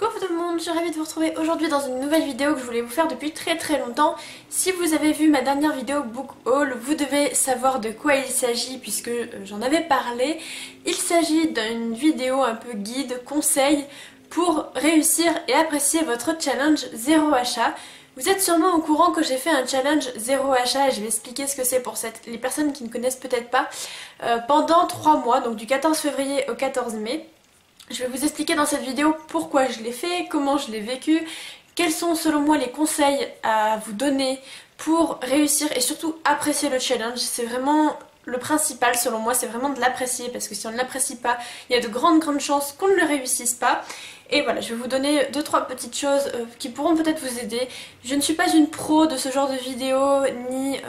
Coucou tout le monde, je suis ravie de vous retrouver aujourd'hui dans une nouvelle vidéo que je voulais vous faire depuis très longtemps. Si vous avez vu ma dernière vidéo book haul, vous devez savoir de quoi il s'agit puisque j'en avais parlé. Il s'agit d'une vidéo un peu guide, conseil pour réussir et apprécier votre challenge zéro achat. Vous êtes sûrement au courant que j'ai fait un challenge zéro achat et je vais expliquer ce que c'est pour les personnes qui ne connaissent peut-être pas. Pendant 3 mois, donc du 14 février au 14 mai. Je vais vous expliquer dans cette vidéo pourquoi je l'ai fait, comment je l'ai vécu, quels sont selon moi les conseils à vous donner pour réussir et surtout apprécier le challenge. C'est vraiment le principal selon moi, c'est vraiment de l'apprécier parce que si on ne l'apprécie pas, il y a de grandes chances qu'on ne le réussisse pas. Et voilà, je vais vous donner 2-3 petites choses qui pourront peut-être vous aider. Je ne suis pas une pro de ce genre de vidéo ni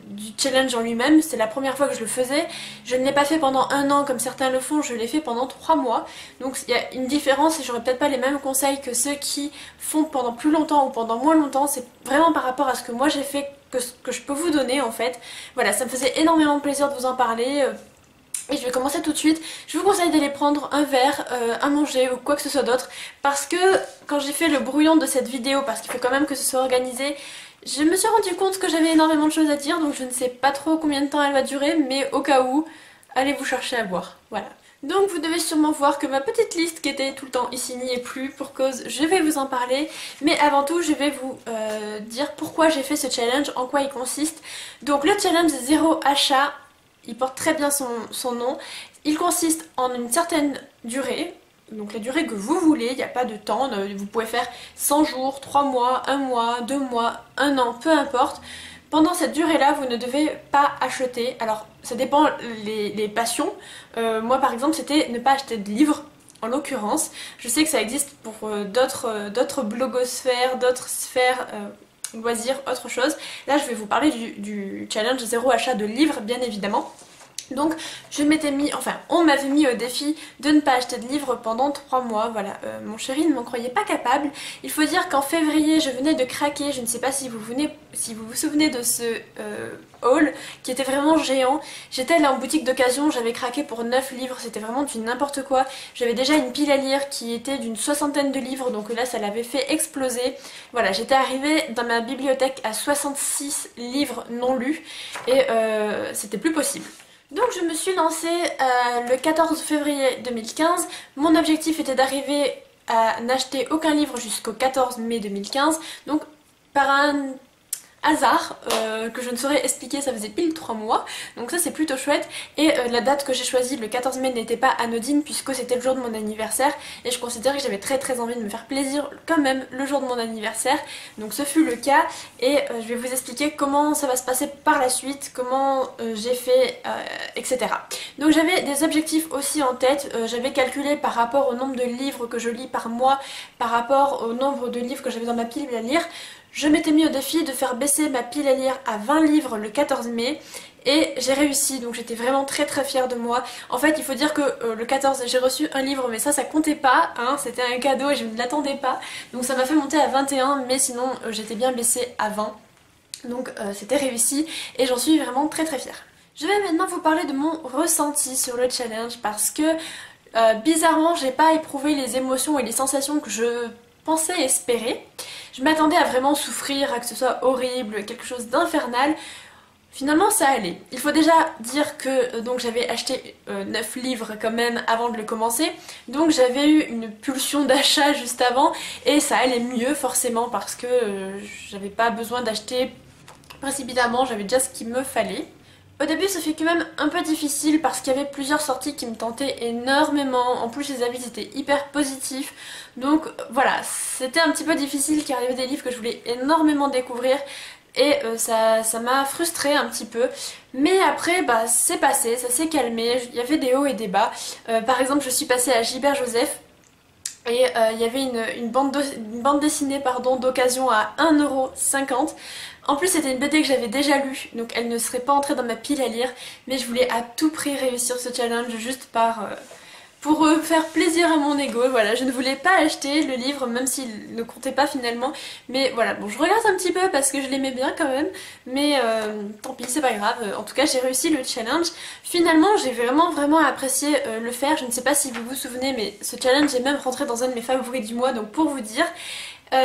du challenge en lui-même, c'est la première fois que je le faisais. Je ne l'ai pas fait pendant 1 an comme certains le font, je l'ai fait pendant 3 mois. Donc il y a une différence et j'aurais peut-être pas les mêmes conseils que ceux qui font pendant plus longtemps ou pendant moins longtemps. C'est vraiment par rapport à ce que moi j'ai fait que je peux vous donner en fait. Voilà, ça me faisait énormément plaisir de vous en parler. Et je vais commencer tout de suite. Je vous conseille d'aller prendre un verre, à manger ou quoi que ce soit d'autre. Parce que quand j'ai fait le brouillon de cette vidéo, parce qu'il faut quand même que ce soit organisé, je me suis rendu compte que j'avais énormément de choses à dire. Donc je ne sais pas trop combien de temps elle va durer, mais au cas où, allez vous chercher à boire. Voilà. Donc vous devez sûrement voir que ma petite liste qui était tout le temps ici n'y est plus pour cause je vais vous en parler. Mais avant tout je vais vous dire pourquoi j'ai fait ce challenge, en quoi il consiste. Donc le challenge zéro achat, il porte très bien son nom. Il consiste en une certaine durée, donc la durée que vous voulez, il n'y a pas de temps, vous pouvez faire 100 jours, 3 mois, 1 mois, 2 mois, 1 an, peu importe. Pendant cette durée-là, vous ne devez pas acheter. Alors, ça dépend les passions. Moi, par exemple, c'était ne pas acheter de livres, en l'occurrence. Je sais que ça existe pour d'autres blogosphères, d'autres sphères, loisirs, autre chose. Là, je vais vous parler du challenge zéro achat de livres, bien évidemment. Donc je m'étais mis, enfin on m'avait mis au défi de ne pas acheter de livres pendant 3 mois, voilà, mon chéri ne m'en croyait pas capable. Il faut dire qu'en février je venais de craquer, je ne sais pas si vous vous souvenez de ce haul qui était vraiment géant. J'étais là en boutique d'occasion, j'avais craqué pour 9 livres, c'était vraiment du n'importe quoi. J'avais déjà une pile à lire qui était d'une 60aine de livres, donc là ça l'avait fait exploser. Voilà, j'étais arrivée dans ma bibliothèque à 66 livres non lus et c'était plus possible. Donc je me suis lancée le 14 février 2015. Mon objectif était d'arriver à n'acheter aucun livre jusqu'au 14 mai 2015. Donc par un hasard que je ne saurais expliquer, ça faisait pile 3 mois, donc ça c'est plutôt chouette. Et la date que j'ai choisie, le 14 mai, n'était pas anodine puisque c'était le jour de mon anniversaire et je considérais que j'avais très envie de me faire plaisir quand même le jour de mon anniversaire, donc ce fut le cas. Et je vais vous expliquer comment ça va se passer par la suite, comment j'ai fait, etc. Donc j'avais des objectifs aussi en tête, j'avais calculé par rapport au nombre de livres que je lis par mois, par rapport au nombre de livres que j'avais dans ma pile à lire. Je m'étais mis au défi de faire baisser ma pile à lire à 20 livres le 14 mai et j'ai réussi, donc j'étais vraiment très fière de moi. En fait il faut dire que le 14 j'ai reçu un livre mais ça comptait pas, hein, c'était un cadeau et je ne l'attendais pas. Donc ça m'a fait monter à 21 mais sinon j'étais bien baissée à 20. Donc c'était réussi et j'en suis vraiment très fière. Je vais maintenant vous parler de mon ressenti sur le challenge parce que bizarrement j'ai pas éprouvé les émotions et les sensations que je pensais espérer. Je m'attendais à vraiment souffrir, à que ce soit horrible, quelque chose d'infernal. Finalement ça allait. Il faut déjà dire que donc j'avais acheté 9 livres quand même avant de le commencer. Donc j'avais eu une pulsion d'achat juste avant et ça allait mieux forcément parce que j'avais pas besoin d'acheter précipitamment, j'avais déjà ce qu'il me fallait. Au début ça fait quand même un peu difficile parce qu'il y avait plusieurs sorties qui me tentaient énormément, en plus les avis étaient hyper positifs, donc voilà, c'était un petit peu difficile car il y avait des livres que je voulais énormément découvrir et ça m'a frustrée un petit peu, mais après bah c'est passé, ça s'est calmé, il y avait des hauts et des bas. Par exemple je suis passée à Gilbert Joseph. Et il y avait une bande dessinée d'occasion à 1,50 €. En plus c'était une BD que j'avais déjà lue, donc elle ne serait pas entrée dans ma pile à lire, mais je voulais à tout prix réussir ce challenge juste pour faire plaisir à mon ego. Voilà, je ne voulais pas acheter le livre même s'il ne comptait pas finalement, mais voilà, bon, je regarde un petit peu parce que je l'aimais bien quand même, mais tant pis, c'est pas grave. En tout cas, j'ai réussi le challenge. Finalement, j'ai vraiment apprécié le faire. Je ne sais pas si vous vous souvenez, mais ce challenge est même rentré dans un de mes favoris du mois, donc pour vous dire,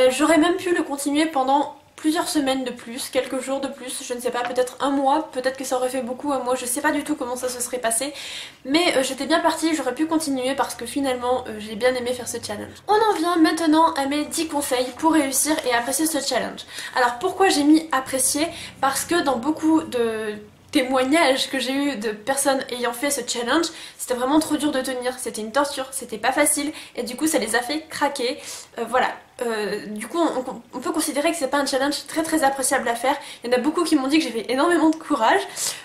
j'aurais même pu le continuer pendant plusieurs semaines de plus, quelques jours de plus, je ne sais pas, peut-être un mois, peut-être que ça aurait fait beaucoup un mois, je sais pas du tout comment ça se serait passé, mais j'étais bien partie, j'aurais pu continuer parce que finalement j'ai bien aimé faire ce challenge. On en vient maintenant à mes 10 conseils pour réussir et apprécier ce challenge. Alors pourquoi j'ai mis apprécier? Parce que dans beaucoup de témoignages que j'ai eu de personnes ayant fait ce challenge, c'était vraiment trop dur de tenir, c'était une torture, c'était pas facile et du coup ça les a fait craquer. Voilà, du coup on peut considérer que c'est pas un challenge très appréciable à faire. Il y en a beaucoup qui m'ont dit que j'avais énormément de courage.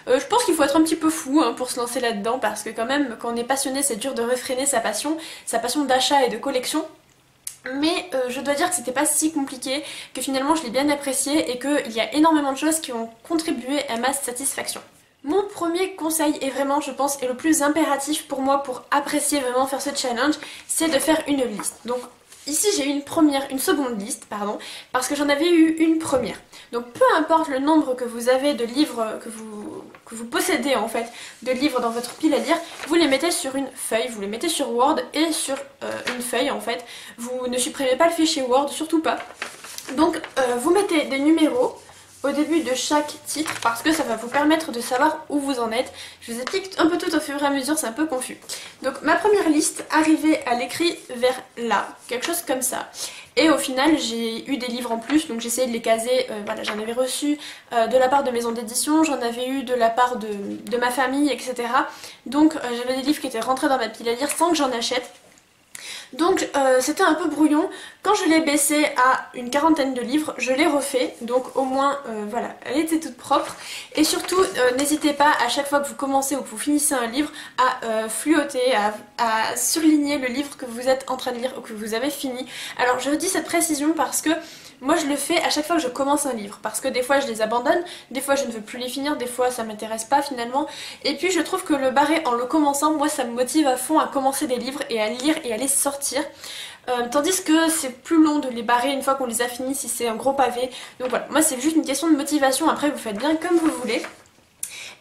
Je pense qu'il faut être un petit peu fou hein, pour se lancer là-dedans parce que quand même quand on est passionné c'est dur de réfréner sa passion d'achat et de collection. Mais je dois dire que c'était pas si compliqué, que finalement je l'ai bien apprécié et qu'il y a énormément de choses qui ont contribué à ma satisfaction. Mon premier conseil est vraiment, je pense, est le plus impératif pour moi pour apprécier vraiment faire ce challenge, c'est de faire une liste. Donc ici j'ai eu une seconde liste, pardon, parce que j'en avais eu une première. Donc peu importe le nombre que vous avez de livres que vous possédez en fait, de livres dans votre pile à lire, vous les mettez sur une feuille, vous les mettez sur Word et sur une feuille en fait. Vous ne supprimez pas le fichier Word, surtout pas. Donc vous mettez des numéros au début de chaque titre parce que ça va vous permettre de savoir où vous en êtes. Je vous explique un peu tout au fur et à mesure, c'est un peu confus. Donc ma première liste arrivait à l'écrit vers là, quelque chose comme ça. Et au final j'ai eu des livres en plus, donc j'ai essayé de les caser, voilà, j'en avais reçu de la part de maisons d'édition, j'en avais eu de la part de ma famille, etc. Donc j'avais des livres qui étaient rentrés dans ma pile à lire sans que j'en achète. Donc c'était un peu brouillon. Quand je l'ai baissé à une quarantaine de livres, je l'ai refait. Donc au moins, voilà, elle était toute propre. Et surtout, n'hésitez pas à chaque fois que vous commencez ou que vous finissez un livre à fluoter, à surligner le livre que vous êtes en train de lire ou que vous avez fini. Alors je dis cette précision parce que moi je le fais à chaque fois que je commence un livre parce que des fois je les abandonne, des fois je ne veux plus les finir, des fois ça m'intéresse pas finalement et puis je trouve que le barrer en le commençant, moi ça me motive à fond à commencer des livres et à lire et à les sortir. Tandis que c'est plus long de les barrer une fois qu'on les a finis si c'est un gros pavé. Donc voilà, moi c'est juste une question de motivation, après vous faites bien comme vous voulez.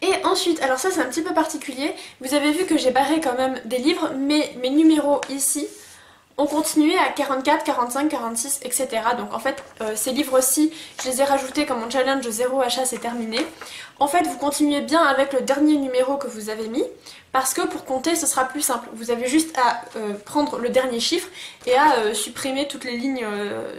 Et ensuite, alors ça c'est un petit peu particulier, vous avez vu que j'ai barré quand même des livres, mais mes numéros ici on continuait à 44, 45, 46, etc. Donc en fait, ces livres-ci, je les ai rajoutés quand mon challenge 0 achat s'est terminé. En fait, vous continuez bien avec le dernier numéro que vous avez mis, parce que pour compter, ce sera plus simple. Vous avez juste à prendre le dernier chiffre et à supprimer toutes les lignes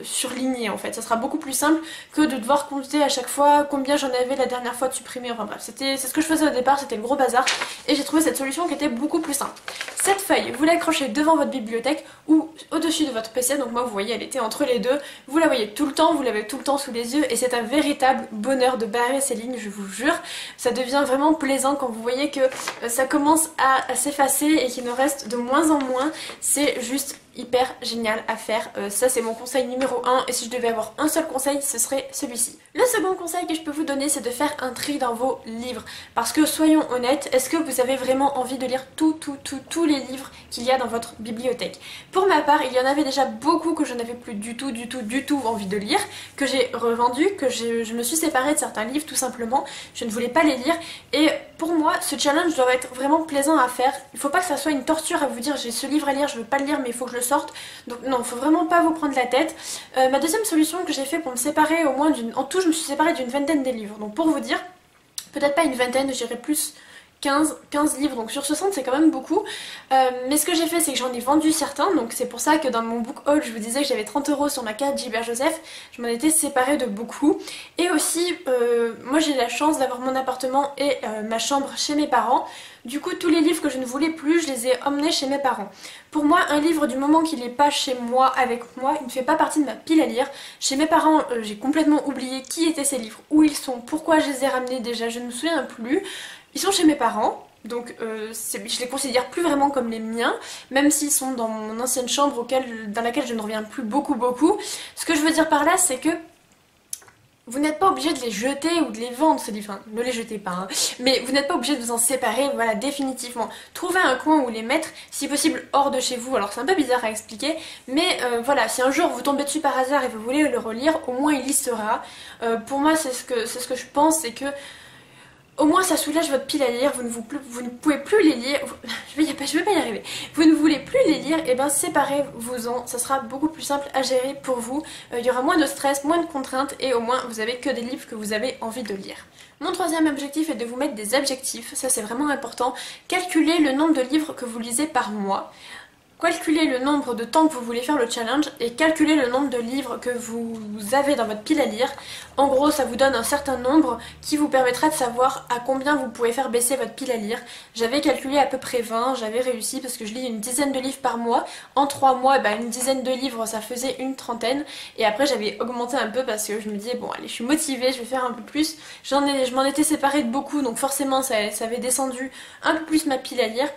surlignées en fait. Ça sera beaucoup plus simple que de devoir compter à chaque fois combien j'en avais la dernière fois de supprimer. Enfin bref, c'est ce que je faisais au départ, c'était le gros bazar. Et j'ai trouvé cette solution qui était beaucoup plus simple. Cette feuille, vous l'accrochez devant votre bibliothèque ou au-dessus de votre PC. Donc moi, vous voyez, elle était entre les deux. Vous la voyez tout le temps, vous l'avez tout le temps sous les yeux. Et c'est un véritable bonheur de barrer ces lignes, je vous jure. Ça devient vraiment plaisant quand vous voyez que ça commence à s'effacer et qu'il ne reste de moins en moins. C'est juste hyper génial à faire. Ça c'est mon conseil numéro 1 et si je devais avoir un seul conseil ce serait celui-ci. Le second conseil que je peux vous donner c'est de faire un tri dans vos livres parce que soyons honnêtes, est-ce que vous avez vraiment envie de lire tous les livres qu'il y a dans votre bibliothèque? Pour ma part il y en avait déjà beaucoup que je n'avais plus du tout envie de lire, que j'ai revendu, que je me suis séparée de certains livres tout simplement, je ne voulais pas les lire et pour moi ce challenge doit être vraiment plaisant à faire. Il faut pas que ça soit une torture à vous dire j'ai ce livre à lire, je veux pas le lire mais il faut que je le sorte. Donc non, faut vraiment pas vous prendre la tête. Ma deuxième solution que j'ai fait pour me séparer au moins en tout je me suis séparée d'une vingtaine des livres. Donc pour vous dire, peut-être pas une vingtaine, j'irais plus 15 livres, donc sur 60 c'est quand même beaucoup. Mais ce que j'ai fait c'est que j'en ai vendu certains, donc c'est pour ça que dans mon book haul je vous disais que j'avais 30 € sur ma carte Gilbert Joseph, je m'en étais séparée de beaucoup. Et aussi, moi j'ai la chance d'avoir mon appartement et ma chambre chez mes parents. Du coup tous les livres que je ne voulais plus je les ai emmenés chez mes parents. Pour moi un livre du moment qu'il n'est pas chez moi, avec moi, il ne fait pas partie de ma pile à lire. Chez mes parents j'ai complètement oublié qui étaient ces livres, où ils sont, pourquoi je les ai ramenés déjà, je ne me souviens plus. Ils sont chez mes parents, donc je les considère plus vraiment comme les miens, même s'ils sont dans mon ancienne chambre dans laquelle je ne reviens plus beaucoup. Ce que je veux dire par là c'est que Vous n'êtes pas obligé de les jeter ou de les vendre, ces livres. Enfin, ne les jetez pas, hein. Mais vous n'êtes pas obligé de vous en séparer, voilà, définitivement. Trouvez un coin où les mettre, si possible hors de chez vous. Alors c'est un peu bizarre à expliquer, mais voilà, si un jour vous tombez dessus par hasard et vous voulez le relire, au moins il y sera. Pour moi, c'est ce que je pense, c'est que au moins ça soulage votre pile à lire, vous ne pouvez plus les lire, je vais pas y arriver, vous ne voulez plus les lire, et bien séparez-vous-en, ça sera beaucoup plus simple à gérer pour vous, il y aura moins de stress, moins de contraintes, et au moins vous avez que des livres que vous avez envie de lire. Mon troisième objectif est de vous mettre des objectifs, ça c'est vraiment important, calculez le nombre de livres que vous lisez par mois. Calculez le nombre de temps que vous voulez faire le challenge et calculez le nombre de livres que vous avez dans votre pile à lire. En gros, ça vous donne un certain nombre qui vous permettra de savoir à combien vous pouvez faire baisser votre pile à lire. J'avais calculé à peu près 20, j'avais réussi parce que je lis une dizaine de livres par mois. En 3 mois, une dizaine de livres, ça faisait une trentaine. Et après, j'avais augmenté un peu parce que je me disais, bon allez, je suis motivée, je vais faire un peu plus. Je m'en étais séparée de beaucoup, donc forcément, ça avait descendu un peu plus ma pile à lire.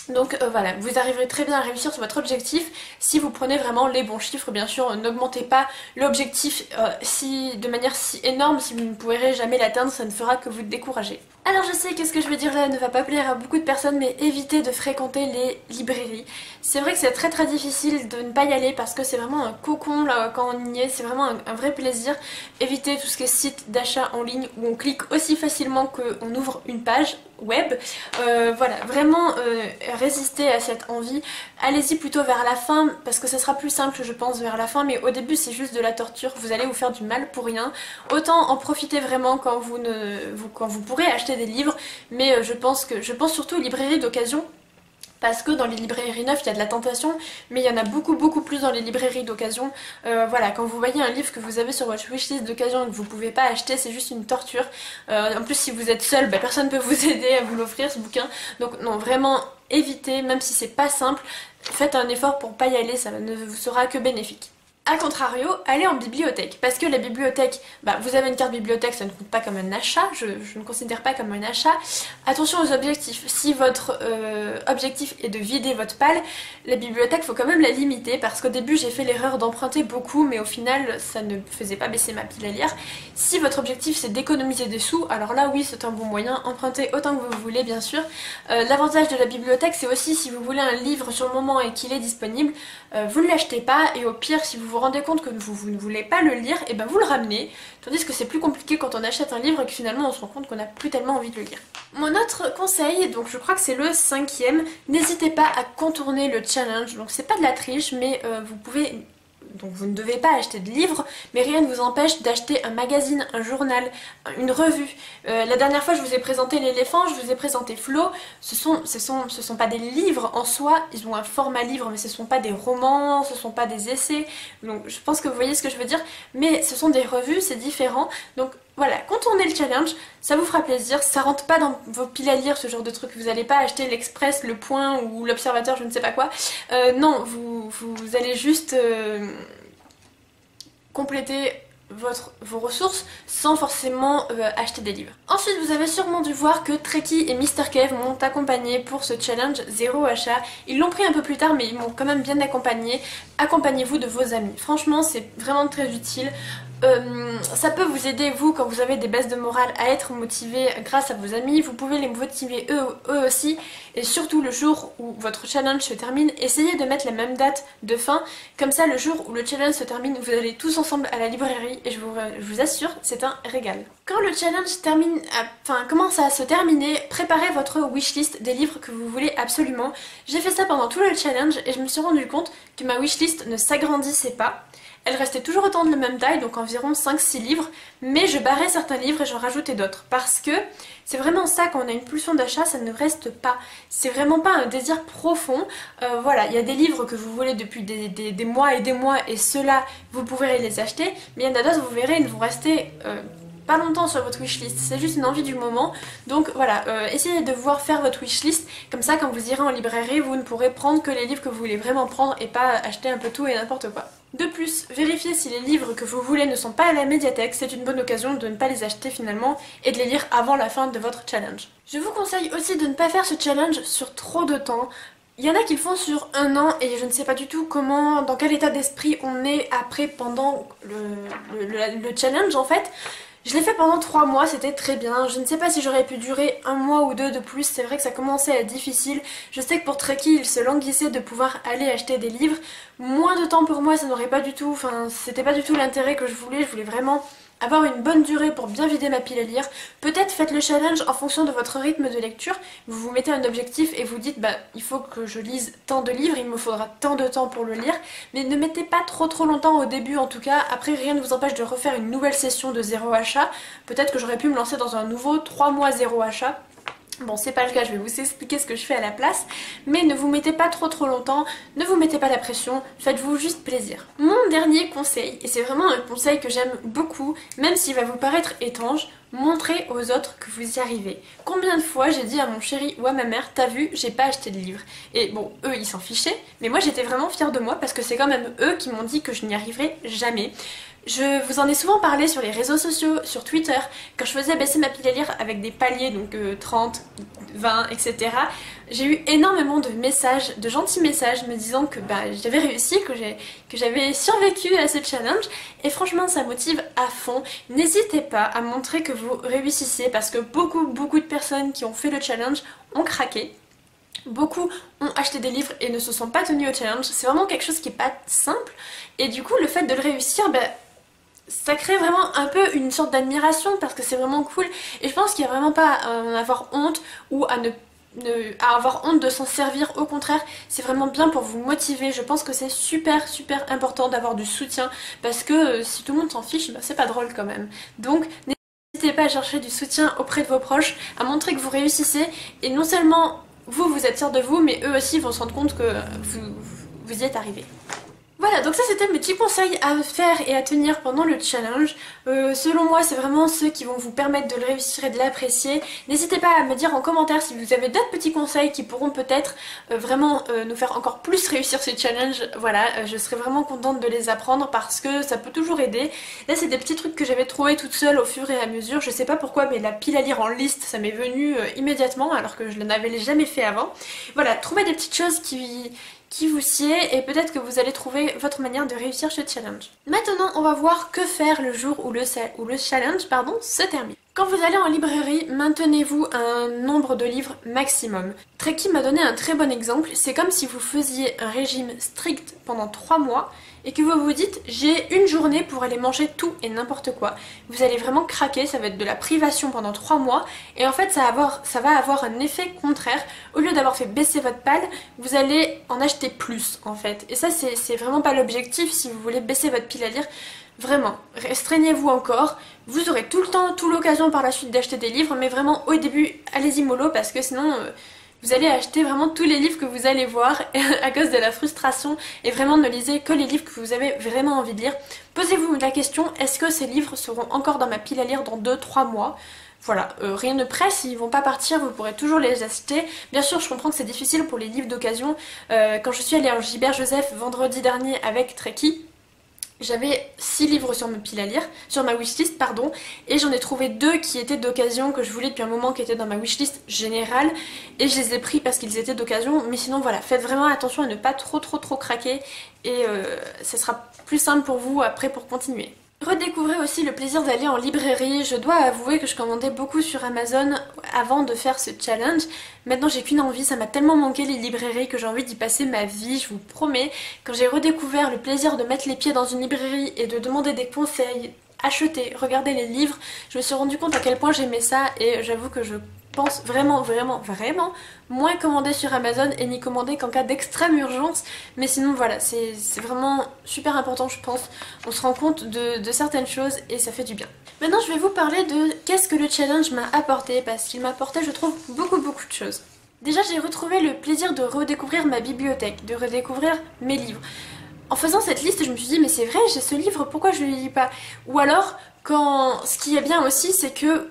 Donc voilà, vous arriverez très bien à réussir sur votre objectif si vous prenez vraiment les bons chiffres. Bien sûr, n'augmentez pas l'objectif de manière si énorme, si vous ne pourrez jamais l'atteindre, ça ne fera que vous décourager. Alors je sais que ce que je vais dire là ne va pas plaire à beaucoup de personnes, mais évitez de fréquenter les librairies. C'est vrai que c'est très très difficile de ne pas y aller parce que c'est vraiment un cocon là quand on y est, c'est vraiment un vrai plaisir. Évitez tout ce qui est site d'achat en ligne où on clique aussi facilement qu'on ouvre une page web. Voilà, vraiment résistez à cette envie. Allez-y plutôt vers la fin parce que ça sera plus simple je pense vers la fin, mais au début c'est juste de la torture, vous allez vous faire du mal pour rien. Autant en profiter vraiment quand vous pourrez acheter des livres, mais je pense surtout aux librairies d'occasion. Parce que dans les librairies neuves il y a de la tentation, mais il y en a beaucoup plus dans les librairies d'occasion. Voilà, quand vous voyez un livre que vous avez sur votre wishlist d'occasion et que vous pouvez pas acheter, c'est juste une torture. En plus si vous êtes seul, personne ne peut vous aider à vous l'offrir ce bouquin. Donc non, vraiment évitez, même si c'est pas simple, faites un effort pour pas y aller, ça ne vous sera que bénéfique. A contrario, allez en bibliothèque, parce que la bibliothèque, vous avez une carte bibliothèque, ça ne compte pas comme un achat, je ne considère pas comme un achat. Attention aux objectifs, si votre objectif est de vider votre palle, la bibliothèque, il faut quand même la limiter, parce qu'au début j'ai fait l'erreur d'emprunter beaucoup, mais au final ça ne faisait pas baisser ma pile à lire. Si votre objectif c'est d'économiser des sous, alors là oui c'est un bon moyen, empruntez autant que vous voulez bien sûr. L'avantage de la bibliothèque c'est aussi si vous voulez un livre sur le moment et qu'il est disponible, vous ne l'achetez pas, et au pire si vous vous rendez compte que vous ne voulez pas le lire, et vous le ramenez, tandis que c'est plus compliqué quand on achète un livre et que finalement on se rend compte qu'on n'a plus tellement envie de le lire. Mon autre conseil, donc je crois que c'est le 5e, n'hésitez pas à contourner le challenge, donc c'est pas de la triche, mais vous pouvez... Donc vous ne devez pas acheter de livres, mais rien ne vous empêche d'acheter un magazine, un journal, une revue. La dernière fois je vous ai présenté l'éléphant, je vous ai présenté Flo. Ce sont pas des livres en soi, ils ont un format livre, mais ce sont pas des romans, ce sont pas des essais. Donc je pense que vous voyez ce que je veux dire, mais ce sont des revues, c'est différent. Donc voilà, contournez le challenge, ça vous fera plaisir, ça rentre pas dans vos piles à lire, ce genre de truc, vous n'allez pas acheter l'Express, le Point ou l'Observateur, je ne sais pas quoi. Non, vous allez juste compléter vos ressources sans forcément acheter des livres. Ensuite, vous avez sûrement dû voir que Trekkie et Mr Cave m'ont accompagné pour ce challenge 0 achat. Ils l'ont pris un peu plus tard, mais ils m'ont quand même bien accompagné. Accompagnez-vous de vos amis. Franchement, c'est vraiment très utile. Ça peut vous aider vous quand vous avez des baisses de morale à être motivé grâce à vos amis, vous pouvez les motiver eux aussi, et surtout le jour où votre challenge se termine, essayez de mettre la même date de fin, comme ça le jour où le challenge se termine vous allez tous ensemble à la librairie et je vous assure c'est un régal. Quand le challenge commence à se terminer, préparez votre wishlist des livres que vous voulez absolument. J'ai fait ça pendant tout le challenge et je me suis rendu compte que ma wishlist ne s'agrandissait pas. Elle restait toujours autant de la même taille, donc environ 5-6 livres, mais je barrais certains livres et j'en rajoutais d'autres. Parce que c'est vraiment ça, quand on a une pulsion d'achat, ça ne reste pas. C'est vraiment pas un désir profond. Voilà, il y a des livres que vous voulez depuis des mois et ceux-là, vous pourrez les acheter. Mais il y en a d'autres, vous verrez, ils vont rester... pas longtemps sur votre wishlist, c'est juste une envie du moment. Donc voilà, essayez de voir faire votre wishlist, comme ça quand vous irez en librairie, vous ne pourrez prendre que les livres que vous voulez vraiment prendre et pas acheter un peu tout et n'importe quoi. De plus, vérifiez si les livres que vous voulez ne sont pas à la médiathèque, c'est une bonne occasion de ne pas les acheter finalement et de les lire avant la fin de votre challenge. Je vous conseille aussi de ne pas faire ce challenge sur trop de temps. Il y en a qui le font sur un an et je ne sais pas du tout comment, dans quel état d'esprit on est après pendant le challenge en fait. Je l'ai fait pendant 3 mois, c'était très bien. Je ne sais pas si j'aurais pu durer un mois ou deux de plus, c'est vrai que ça commençait à être difficile. Je sais que pour Trekkie, il se languissait de pouvoir aller acheter des livres. Moins de temps pour moi, ça n'aurait pas du tout, enfin c'était pas du tout l'intérêt que je voulais vraiment avoir une bonne durée pour bien vider ma pile à lire. Peut-être faites le challenge en fonction de votre rythme de lecture. Vous vous mettez un objectif et vous dites bah il faut que je lise tant de livres, il me faudra tant de temps pour le lire. Mais ne mettez pas trop longtemps au début en tout cas. Après rien ne vous empêche de refaire une nouvelle session de zéro achat. Peut-être que j'aurais pu me lancer dans un nouveau 3 mois zéro achat. Bon, c'est pas le cas, je vais vous expliquer ce que je fais à la place, mais ne vous mettez pas trop longtemps, ne vous mettez pas la pression, faites-vous juste plaisir. Mon dernier conseil, et c'est vraiment un conseil que j'aime beaucoup, même s'il va vous paraître étrange, montrez aux autres que vous y arrivez. Combien de fois j'ai dit à mon chéri ou à ma mère, t'as vu, j'ai pas acheté de livre. Et bon, eux ils s'en fichaient, mais moi j'étais vraiment fière de moi parce que c'est quand même eux qui m'ont dit que je n'y arriverais jamais. Je vous en ai souvent parlé sur les réseaux sociaux, sur Twitter, quand je faisais baisser ma pile à lire avec des paliers, donc 30, 20, etc. J'ai eu énormément de messages, de gentils messages me disant que bah, j'avais réussi, que j'avais survécu à ce challenge. Et franchement, ça motive à fond. N'hésitez pas à montrer que vous réussissez parce que beaucoup de personnes qui ont fait le challenge ont craqué. Beaucoup ont acheté des livres et ne se sont pas tenus au challenge. C'est vraiment quelque chose qui n'est pas simple. Et du coup, le fait de le réussir, bah, ça crée vraiment un peu une sorte d'admiration parce que c'est vraiment cool. Et je pense qu'il n'y a vraiment pas à en avoir honte ou à avoir honte de s'en servir. Au contraire, c'est vraiment bien pour vous motiver. Je pense que c'est super important d'avoir du soutien parce que si tout le monde s'en fiche, bah, c'est pas drôle quand même. Donc n'hésitez pas à chercher du soutien auprès de vos proches, à montrer que vous réussissez et non seulement vous êtes fiers de vous, mais eux aussi vont se rendre compte que vous y êtes arrivé. Voilà, donc ça c'était mes petits conseils à faire et à tenir pendant le challenge. Selon moi, c'est vraiment ceux qui vont vous permettre de le réussir et de l'apprécier. N'hésitez pas à me dire en commentaire si vous avez d'autres petits conseils qui pourront peut-être vraiment nous faire encore plus réussir ce challenge. Voilà, je serais vraiment contente de les apprendre parce que ça peut toujours aider. Là, c'est des petits trucs que j'avais trouvés toute seule au fur et à mesure. Je sais pas pourquoi, mais la pile à lire en liste, ça m'est venu immédiatement alors que je n'avais jamais fait avant. Voilà, trouvez des petites choses qui vous sied et peut-être que vous allez trouver votre manière de réussir ce challenge. Maintenant, on va voir que faire le jour où le challenge se termine. Quand vous allez en librairie, maintenez-vous un nombre de livres maximum. Trekkie m'a donné un très bon exemple, c'est comme si vous faisiez un régime strict pendant 3 mois et que vous vous dites j'ai une journée pour aller manger tout et n'importe quoi. Vous allez vraiment craquer, ça va être de la privation pendant 3 mois et en fait ça va avoir un effet contraire. Au lieu d'avoir fait baisser votre palle, vous allez en acheter plus en fait. Et ça c'est vraiment pas l'objectif si vous voulez baisser votre pile à lire. Vraiment, restreignez-vous encore, vous aurez tout le temps, toute l'occasion par la suite d'acheter des livres, mais vraiment au début, allez-y mollo parce que sinon vous allez acheter vraiment tous les livres que vous allez voir à cause de la frustration et vraiment ne lisez que les livres que vous avez vraiment envie de lire. Posez-vous la question, est-ce que ces livres seront encore dans ma pile à lire dans 2-3 mois ? Voilà, rien ne presse, ils vont pas partir, vous pourrez toujours les acheter. Bien sûr, je comprends que c'est difficile pour les livres d'occasion. Quand je suis allée en Gilbert Joseph vendredi dernier avec Trekkie, j'avais 6 livres sur ma pile à lire, sur ma wishlist pardon, et j'en ai trouvé 2 qui étaient d'occasion, que je voulais depuis un moment, qui étaient dans ma wishlist générale, et je les ai pris parce qu'ils étaient d'occasion, mais sinon voilà, faites vraiment attention à ne pas trop craquer, et ça sera plus simple pour vous après pour continuer. Redécouvrez aussi le plaisir d'aller en librairie. Je dois avouer que je commandais beaucoup sur Amazon avant de faire ce challenge. Maintenant j'ai qu'une envie, ça m'a tellement manqué les librairies que j'ai envie d'y passer ma vie, je vous promets. Quand j'ai redécouvert le plaisir de mettre les pieds dans une librairie et de demander des conseils, acheter, regarder les livres, je me suis rendu compte à quel point j'aimais ça et j'avoue que je pense vraiment moins commander sur Amazon et n'y commander qu'en cas d'extrême urgence, mais sinon voilà, c'est vraiment super important je pense, on se rend compte de certaines choses et ça fait du bien. Maintenant je vais vous parler de qu'est-ce que le challenge m'a apporté, parce qu'il m'a apporté je trouve beaucoup de choses. Déjà j'ai retrouvé le plaisir de redécouvrir ma bibliothèque, de redécouvrir mes livres. En faisant cette liste je me suis dit mais c'est vrai j'ai ce livre, pourquoi je ne le lis pas? Ou alors ce qui est bien aussi c'est que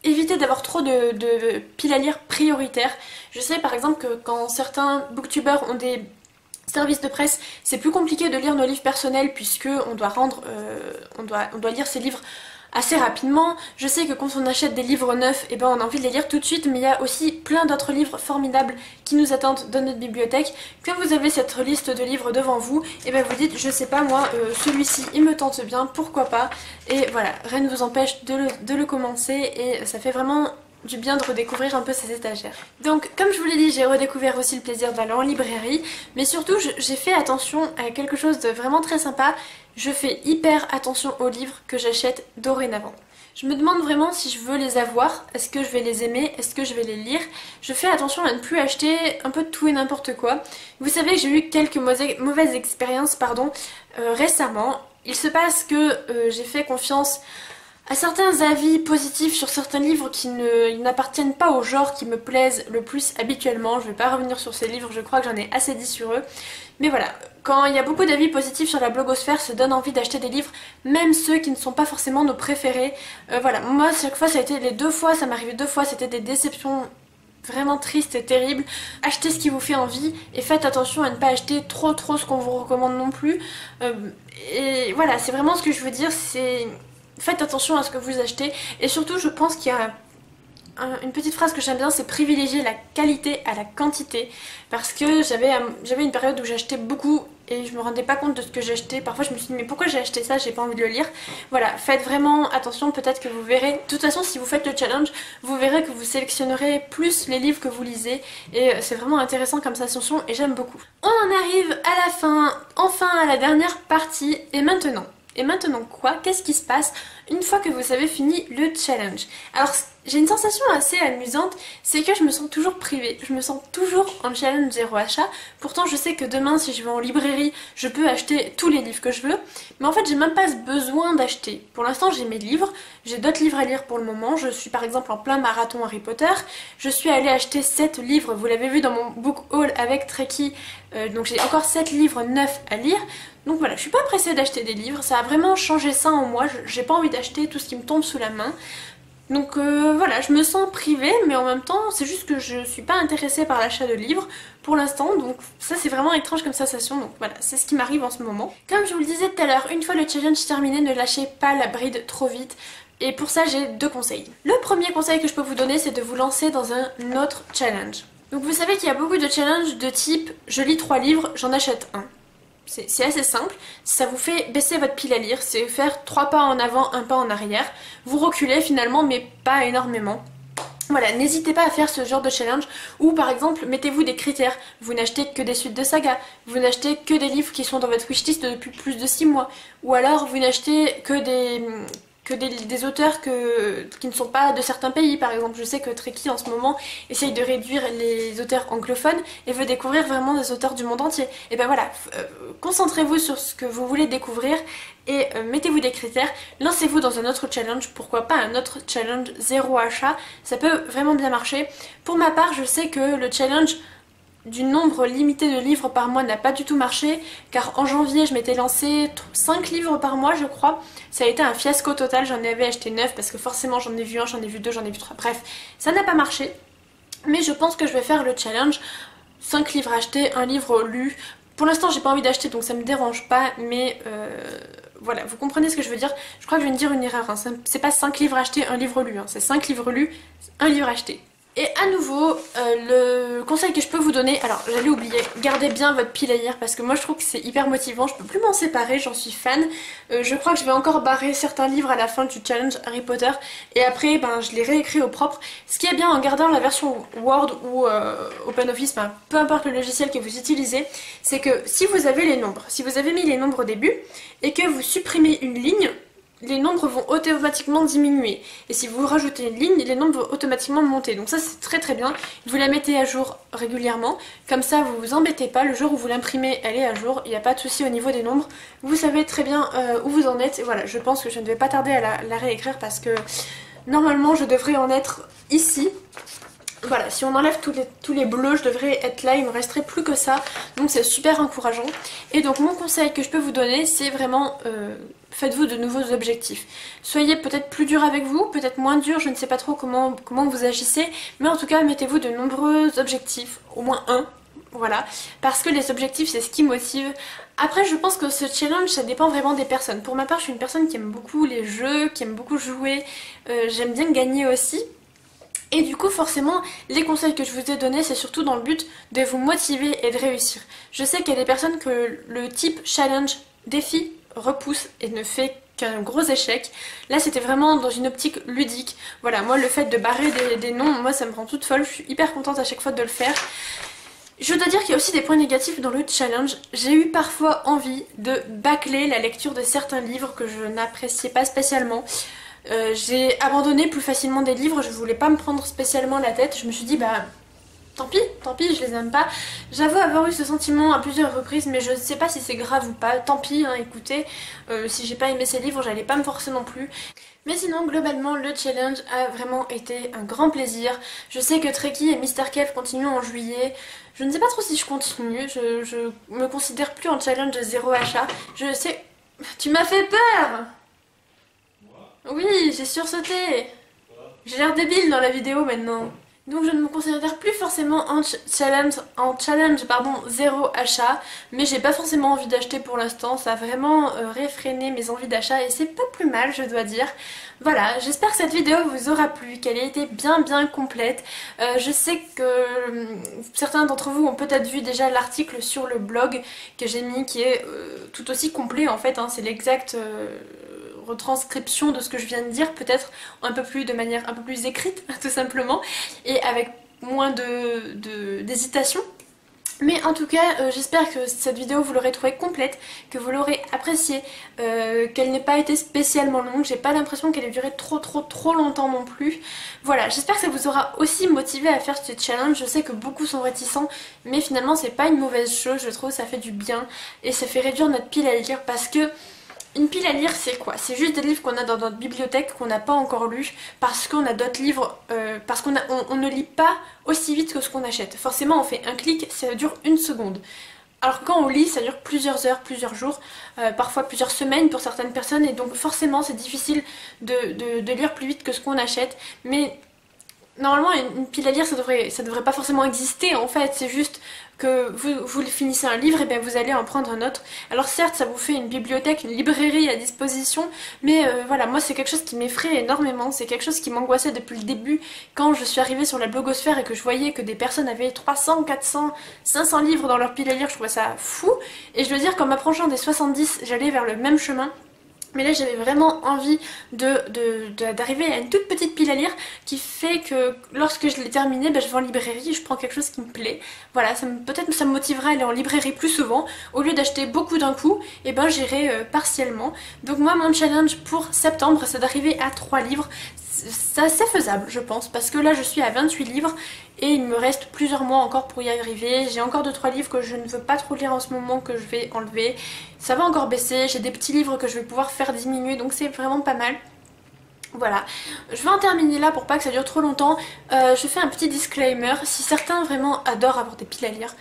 évitez d'avoir trop de piles à lire prioritaires. Je sais par exemple que quand certains booktubers ont des services de presse, c'est plus compliqué de lire nos livres personnels puisque on doit lire ces livres assez rapidement. Je sais que quand on achète des livres neufs, et ben on a envie de les lire tout de suite, mais il y a aussi plein d'autres livres formidables qui nous attendent dans notre bibliothèque. Quand vous avez cette liste de livres devant vous, et ben vous dites, je sais pas moi, celui-ci il me tente bien, pourquoi pas. Et voilà, rien ne vous empêche de le commencer et ça fait vraiment du bien de redécouvrir un peu ces étagères. Donc comme je vous l'ai dit, j'ai redécouvert aussi le plaisir d'aller en librairie, mais surtout j'ai fait attention à quelque chose de vraiment très sympa. Je fais hyper attention aux livres que j'achète dorénavant. Je me demande vraiment si je veux les avoir, est-ce que je vais les aimer, est-ce que je vais les lire. Je fais attention à ne plus acheter un peu de tout et n'importe quoi. Vous savez que j'ai eu quelques mauvaises expériences récemment. Il se passe que j'ai fait confiance à certains avis positifs sur certains livres qui n'appartiennent pas au genre qui me plaisent le plus habituellement. Je vais pas revenir sur ces livres, je crois que j'en ai assez dit sur eux. Mais voilà, quand il y a beaucoup d'avis positifs sur la blogosphère, ça donne envie d'acheter des livres, même ceux qui ne sont pas forcément nos préférés. Voilà, moi chaque fois ça a été les deux fois, ça m'est arrivé deux fois, c'était des déceptions vraiment tristes et terribles. Achetez ce qui vous fait envie et faites attention à ne pas acheter trop ce qu'on vous recommande non plus. Et voilà, c'est vraiment ce que je veux dire, c'est... Faites attention à ce que vous achetez et surtout je pense qu'il y a une petite phrase que j'aime bien, c'est privilégier la qualité à la quantité, parce que j'avais une période où j'achetais beaucoup et je me rendais pas compte de ce que j'achetais. Parfois je me suis dit mais pourquoi j'ai acheté ça, j'ai pas envie de le lire. Voilà, faites vraiment attention, peut-être que vous verrez, de toute façon si vous faites le challenge, vous verrez que vous sélectionnerez plus les livres que vous lisez et c'est vraiment intéressant comme sensation et j'aime beaucoup. On en arrive à la fin, enfin à la dernière partie et maintenant. Et maintenant quoi? Qu'est-ce qui se passe une fois que vous avez fini le challenge? Alors j'ai une sensation assez amusante, c'est que je me sens toujours privée, je me sens toujours en challenge zéro achat. Pourtant je sais que demain si je vais en librairie, je peux acheter tous les livres que je veux, mais en fait j'ai même pas besoin d'acheter. Pour l'instant j'ai mes livres, j'ai d'autres livres à lire pour le moment, je suis par exemple en plein marathon Harry Potter, je suis allée acheter 7 livres, vous l'avez vu dans mon book haul avec Trekkie, donc j'ai encore 7 livres neufs à lire. Donc voilà, je suis pas pressée d'acheter des livres, ça a vraiment changé ça en moi, j'ai pas envie d'acheter tout ce qui me tombe sous la main. Donc voilà, je me sens privée, mais en même temps, c'est juste que je suis pas intéressée par l'achat de livres pour l'instant, donc ça c'est vraiment étrange comme sensation, donc voilà, c'est ce qui m'arrive en ce moment. Comme je vous le disais tout à l'heure, une fois le challenge terminé, ne lâchez pas la bride trop vite. Et pour ça, j'ai 2 conseils. Le premier conseil que je peux vous donner, c'est de vous lancer dans un autre challenge. Donc vous savez qu'il y a beaucoup de challenges de type « je lis 3 livres, j'en achète un ». C'est assez simple, ça vous fait baisser votre pile à lire, c'est faire 3 pas en avant, 1 pas en arrière. Vous reculez finalement, mais pas énormément. Voilà, n'hésitez pas à faire ce genre de challenge ou par exemple mettez-vous des critères. Vous n'achetez que des suites de sagas, vous n'achetez que des livres qui sont dans votre wishlist depuis plus de 6 mois, ou alors vous n'achetez que des auteurs qui ne sont pas de certains pays. Par exemple, je sais que Trekkie en ce moment essaye de réduire les auteurs anglophones et veut découvrir vraiment des auteurs du monde entier. Et ben voilà, concentrez-vous sur ce que vous voulez découvrir et mettez-vous des critères, lancez-vous dans un autre challenge, pourquoi pas un autre challenge zéro achat, ça peut vraiment bien marcher. Pour ma part, je sais que le challenge du nombre limité de livres par mois n'a pas du tout marché, car en janvier je m'étais lancé 5 livres par mois je crois, ça a été un fiasco total, j'en avais acheté 9 parce que forcément j'en ai vu 1, j'en ai vu 2, j'en ai vu 3, bref, ça n'a pas marché, mais je pense que je vais faire le challenge 5 livres achetés, 1 livre lu. Pour l'instant j'ai pas envie d'acheter donc ça me dérange pas, mais voilà, vous comprenez ce que je veux dire. Je crois que je viens de dire une erreur, hein. C'est pas 5 livres achetés, 1 livre lu, hein. C'est 5 livres lus, 1 livre acheté. Et à nouveau, le conseil que je peux vous donner, alors j'allais oublier, gardez bien votre pile à lire parce que moi je trouve que c'est hyper motivant, je peux plus m'en séparer, j'en suis fan. Je crois que je vais encore barrer certains livres à la fin du challenge Harry Potter et après ben, je les réécris au propre. Ce qui est bien en gardant la version Word ou OpenOffice, ben, peu importe le logiciel que vous utilisez, c'est que si vous avez les nombres, si vous avez mis les nombres au début et que vous supprimez une ligne, les nombres vont automatiquement diminuer. Et si vous rajoutez une ligne, les nombres vont automatiquement monter. Donc ça c'est très bien. Vous la mettez à jour régulièrement. Comme ça vous vous embêtez pas. Le jour où vous l'imprimez, elle est à jour. Il n'y a pas de souci au niveau des nombres. Vous savez très bien où vous en êtes. Et voilà, je pense que je ne vais pas tarder à la réécrire parce que normalement je devrais en être ici. Voilà, si on enlève tous les bleus, je devrais être là, il me resterait plus que ça. Donc c'est super encourageant. Et donc mon conseil que je peux vous donner, c'est vraiment faites-vous de nouveaux objectifs. Soyez peut-être plus dur avec vous, peut-être moins dur, je ne sais pas trop comment vous agissez. Mais en tout cas, mettez-vous de nombreux objectifs, au moins un. Voilà, parce que les objectifs c'est ce qui motive. Après je pense que ce challenge ça dépend vraiment des personnes. Pour ma part je suis une personne qui aime beaucoup les jeux, qui aime beaucoup jouer, j'aime bien gagner aussi. Et du coup forcément les conseils que je vous ai donnés c'est surtout dans le but de vous motiver et de réussir. Je sais qu'il y a des personnes que le type challenge, défi, repousse et ne fait qu'un gros échec. Là c'était vraiment dans une optique ludique. Voilà, moi le fait de barrer des noms, moi ça me rend toute folle, je suis hyper contente à chaque fois de le faire. Je dois dire qu'il y a aussi des points négatifs dans le challenge. J'ai eu parfois envie de bâcler la lecture de certains livres que je n'appréciais pas spécialement. J'ai abandonné plus facilement des livres, je voulais pas me prendre spécialement la tête. Je me suis dit bah tant pis, je les aime pas. J'avoue avoir eu ce sentiment à plusieurs reprises, mais je sais pas si c'est grave ou pas. Tant pis, hein, écoutez, si j'ai pas aimé ces livres, j'allais pas me forcer non plus. Mais sinon, globalement, le challenge a vraiment été un grand plaisir. Je sais que Treki et Mr. Kev continuent en juillet. Je ne sais pas trop si je continue, je me considère plus en challenge de 0 achat. Je sais... Tu m'as fait peur! Oui, j'ai sursauté. J'ai l'air débile dans la vidéo maintenant. Donc je ne me considère plus forcément en challenge 0 achat, mais j'ai pas forcément envie d'acheter pour l'instant, ça a vraiment réfréné mes envies d'achat et c'est pas plus mal je dois dire. Voilà, j'espère que cette vidéo vous aura plu, qu'elle ait été bien complète. Je sais que certains d'entre vous ont peut-être vu déjà l'article sur le blog que j'ai mis qui est tout aussi complet en fait, hein, c'est l'exact... retranscription de ce que je viens de dire, peut-être de manière un peu plus écrite tout simplement et avec moins d'hésitation. Mais en tout cas j'espère que cette vidéo vous l'aurez trouvée complète, que vous l'aurez appréciée, qu'elle n'ait pas été spécialement longue, j'ai pas l'impression qu'elle ait duré trop longtemps non plus. Voilà, j'espère que ça vous aura aussi motivé à faire ce challenge. Je sais que beaucoup sont réticents mais finalement c'est pas une mauvaise chose, je trouve, ça fait du bien et ça fait réduire notre pile à lire parce que une pile à lire c'est quoi? C'est juste des livres qu'on a dans notre bibliothèque qu'on n'a pas encore lus parce qu'on a d'autres livres, parce qu'on ne lit pas aussi vite que ce qu'on achète. Forcément on fait un clic, ça dure une seconde. Alors que quand on lit ça dure plusieurs heures, plusieurs jours, parfois plusieurs semaines pour certaines personnes et donc forcément c'est difficile de lire plus vite que ce qu'on achète. Mais normalement une pile à lire ça devrait pas forcément exister en fait, c'est juste que vous finissez un livre et bien vous allez en prendre un autre. Alors certes ça vous fait une bibliothèque, une librairie à disposition, mais voilà, moi c'est quelque chose qui m'effraie énormément, c'est quelque chose qui m'angoissait depuis le début quand je suis arrivée sur la blogosphère et que je voyais que des personnes avaient 300, 400, 500 livres dans leur pile à lire, je trouvais ça fou. Et je dois dire qu'en m'approchant des 70 j'allais vers le même chemin. Mais là j'avais vraiment envie d'arriver à une toute petite pile à lire qui fait que lorsque je l'ai terminée, je vais en librairie et je prends quelque chose qui me plaît. Voilà, peut-être ça me motivera à aller en librairie plus souvent. Au lieu d'acheter beaucoup d'un coup, et j'irai partiellement. Donc moi mon challenge pour septembre c'est d'arriver à 3 livres. C'est assez faisable je pense parce que là je suis à 28 livres et il me reste plusieurs mois encore pour y arriver. J'ai encore 2-3 livres que je ne veux pas trop lire en ce moment que je vais enlever. Ça va encore baisser, j'ai des petits livres que je vais pouvoir faire diminuer donc c'est vraiment pas mal. Voilà, je vais en terminer là pour pas que ça dure trop longtemps. Je fais un petit disclaimer, si certains vraiment adorent avoir des piles à lire,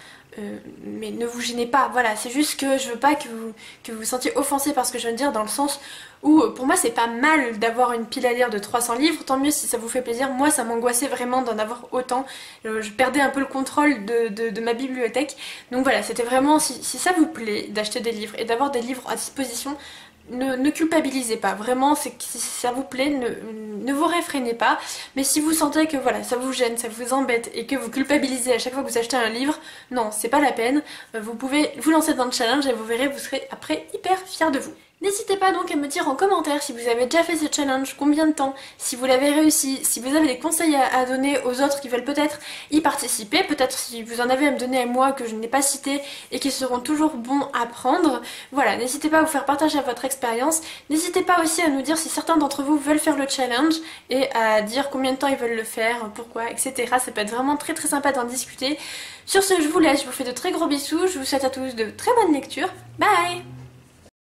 mais ne vous gênez pas, voilà, c'est juste que je veux pas que vous vous sentiez offensés par ce que je viens de dire, dans le sens où pour moi c'est pas mal d'avoir une pile à lire de 300 livres, tant mieux si ça vous fait plaisir. Moi ça m'angoissait vraiment d'en avoir autant, je perdais un peu le contrôle de ma bibliothèque, donc voilà, c'était vraiment, si ça vous plaît d'acheter des livres et d'avoir des livres à disposition, ne culpabilisez pas, vraiment, si ça vous plaît, ne vous réfrénez pas. Mais si vous sentez que voilà, ça vous gêne, ça vous embête et que vous culpabilisez à chaque fois que vous achetez un livre, non, c'est pas la peine. Vous pouvez vous lancer dans le challenge et vous verrez, vous serez après hyper fiers de vous. N'hésitez pas donc à me dire en commentaire si vous avez déjà fait ce challenge, combien de temps, si vous l'avez réussi, si vous avez des conseils à donner aux autres qui veulent peut-être y participer, peut-être si vous en avez à me donner à moi que je n'ai pas cité et qui seront toujours bons à prendre. Voilà, n'hésitez pas à vous faire partager votre expérience, n'hésitez pas aussi à nous dire si certains d'entre vous veulent faire le challenge et à dire combien de temps ils veulent le faire, pourquoi, etc. Ça peut être vraiment très sympa d'en discuter. Sur ce, je vous laisse, je vous fais de très gros bisous, je vous souhaite à tous de très bonnes lectures, bye!